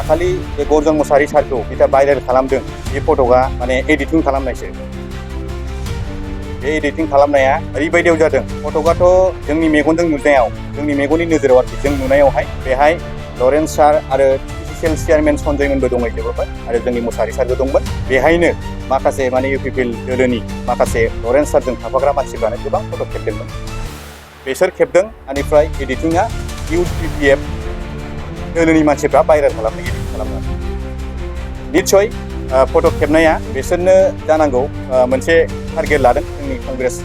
दाखालि बे गर्जन मुसाहारि सारखौ जिथा भाइरेल खालामदों बे फट'आ माने एडिटिं खालामनायसो। बे एडिटिं खालामनाया ओरैबायदियाव जादों, फट'आथ' जोंनि मेगनजों नुनायाव, जोंनि मेगननि नोजोराव आरोखि जों नुनायावहाय बेहाय लरेन्स सार आरो पिसिसिएल चेयारमेन सन्जयमोनबो दंहैजोबोमोन आरो जोंनि मुसाहारि सारबो दंमोन। बेहायनो माखासे माने UPPL दोलोनि माखासे लरेन्स सारजों थाफाग्रा मानसिफ्रानो गोबां फट' खेबदोंमोन। बेसोर खेबदों, बेनिफ्राय एडिटिंआ UPPL दोलोनि मानसिफ्रा भाइरेल खालामनो एडिट खालामनानै। निस्सय फट' खेबनाया बिसोरनो जानांगौ मोनसे टारगेट लादों, जोंनि कंग्रेस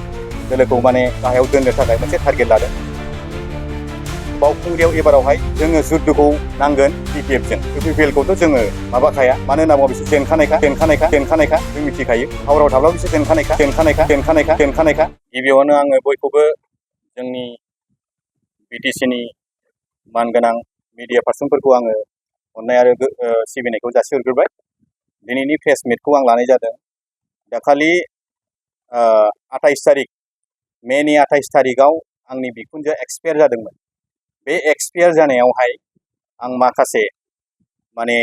दोलोखौ माने गाहायाव दोननो थाखाय मोनसे टारगेट लादों। बावखुंग्रियाव एबारावहाय जोङो जुद्धखौ नांगोन BPF जों। UPPL खौथ' जोङो माबाखाया, मानो होनना बुङोब्ला बिसोर जेनखानायखा जों मिथिखायो। पावाराव थाब्लाबो बिसोर जेनखानायखा। गिबियावनो आङो बयखौबो जोंनि BTC-नि मानगोनां मिडिया पार्सनफोरखौ आङो अननाय आरो सिबिनायखौ जासिहरग्रोबाय। दिनैनि प्रेस मिटखौ आं लानाय जादों दाखालि 28 तारिख मेनि 28 तारिखआव आंनि बिखुनजोआ एक्सपायार जादोंमोन। बे एक्सपायार जानायावहाय आं माखासे माने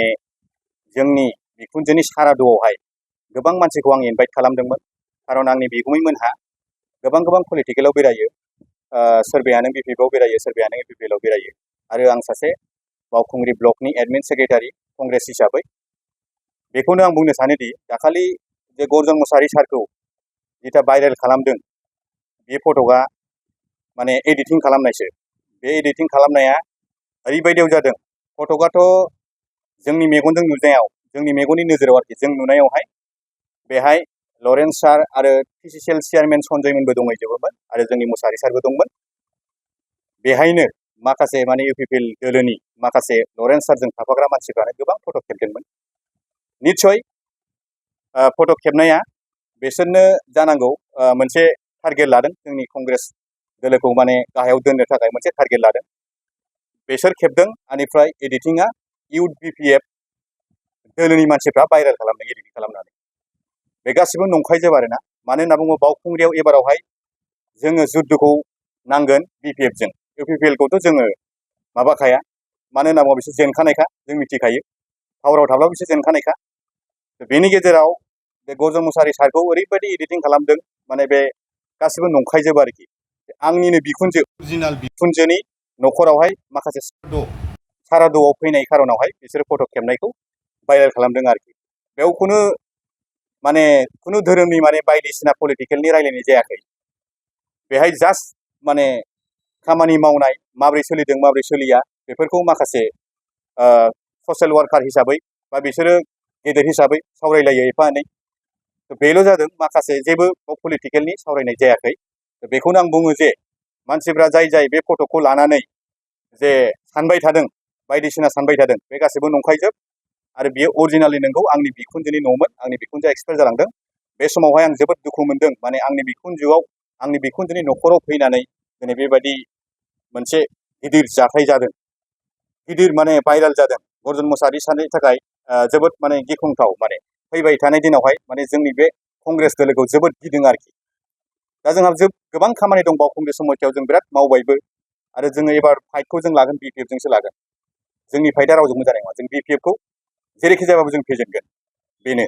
जोंनि बिखुनजोनि सारादुआवहाय गोबां मानसिखौ आं इनभाइट खालामदोंमोन। खारन आंनि बिगुमैमोनहा गोबां पलिटिकेलाव बेरायो, सोरबाया नों BPF-आव बेरायो, सोरबाया नों UPPL-आव बेरायो आरो आं सासे बावखुंग्रि ब्लकनि एडमिन सेक्रेटारि कंग्रेस हिसाबै। बेखौनो आं बुंनो सानोदि दाखालि जे गर्जन मुसाहारि सारखौ जिथा भाइरेल खालामदों बे फट'आ माने एडिटिं खालामनायसो। बे एडिटिं खालामनाया ओरैबायदियाव जादों, फट'आथ' जोंनि मेगनजों नुनायाव, जोंनि मेगननि नोजोराव आरोखि जों नुनायावहाय बेहाय लरेन्स सार आरो पिसिसिएल चेयारमेन सन्जयमोनबो दंहैजोबोमोन आरो जोंनि मुसाहारि सारबो दंमोन। बेहायनो माखासे माने UPPL दोलोनि माखासे लरेन्स सारजों थाफाग्रा मानसिफ्रानो गोबां फट' खेबदोंमोन। निस्सय फट' खेबनाया बिसोरनो जानांगौ मोनसे टारगेट लादों, जोंनि कंग्रेस दोलोखौ माने गाहायाव दोननो थाखाय मोनसे टारगेट लादों। बेसोर खेबदों, बेनिफ्राय एडिटिंआ UPPL दोलोनि मानसिफ्रा भाइरेल खालामदों एडिटिं खालामनानै। बे गासिबो नंखायजोब आरोना। मानो होनना बुङोब्ला बावखुंग्रियाव एबारावहाय जोङो जुद्धखौ नांगोन BPF-जों। UPPL-खौथ' जोङो माबाखाया, मानो होनना बुङोब्ला बिसोर जेनखानायखा जों मिथिखायो। पावाराव थाब्लाबो बिसोर जेनखानायखा। बेनि गेजेराव बे गर्जन मुसाहारि सारखौ ओरैबायदि एडिटिं खालामदों, माने बे गासिबो नंखायजोब आरोखि। आंनिनो बिखुनजो, अरिजिनाल बिखुनजोनि न'खरावहाय माखासे सारादुआव फैनाय खारनावहाय बिसोरो फट' खेबनायखौ भाइरेल खालामदों आरोखि। बेयाव खुनु धोरोमनि माने बायदिसिना पलिटिकेलनि रायलायनाय जायाखै। बेहाय जास्ट माने खामानि मावनाय, माबोरै सोलिदों माबोरै सोलिया, बेफोरखौ माखासे ससियेल वार्कार हिसाबै बा बिसोरो गेदेर हिसाबै सावरायलायो एफा एनै। बेल' जादों, माखासे जेबो पलिटिकेलनि सावरायनाय जायाखै। बेखौनो आं बुङो जे मानसिफ्रा जाय बे फट'खौ लानानै जे सानबाय थादों, बायदिसिना सानबाय थादों, बे गासिबो नंखायजोब आरो बियो अरिजिनालि नंगौ। आंनि बिखुनजोनि न'मोन, आंनि बिखुनजोआ एक्सपायार जालांदों। बे समावहाय आं जोबोद दुखु मोनदों, माने आंनि बिखुनजोनि न'खराव फैनानै दिनै बेबायदि मोनसे गिदिर जाथाय जादों, गिदिर माने भाइरेल जादों। गर्जन मुसाहारि सारनि थाखाय जोबोद माने गिख्रंथाव। माने फैबाय थानाय दिनावहाय माने जोंनि बे कंग्रेस दोलोखौ जोबोद गिदों आरोखि। दा जोंहा गोबां खामानि दं बावखुंग्रि समस्यायाव, जों बिराद मावबायबो आरो जोङो एबार फाइटखौ जों लागोन BPF-जोंसो लागोन। जोंनि फाइटआ रावजोंबो जानाय नङा। जों BPF-खौ जेरैखि जायाबाबो जों फेजेनगोन, बेनो।